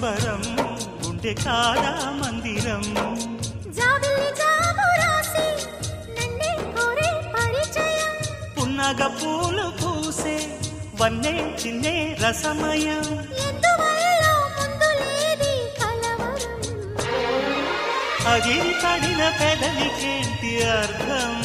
సంబరం ఉంటే కాదా మందిరం పున్నగ పూలు పూసే వన్నే చిన్నే రసమయం అగిరి పడిన పెదవికేంటి అర్థం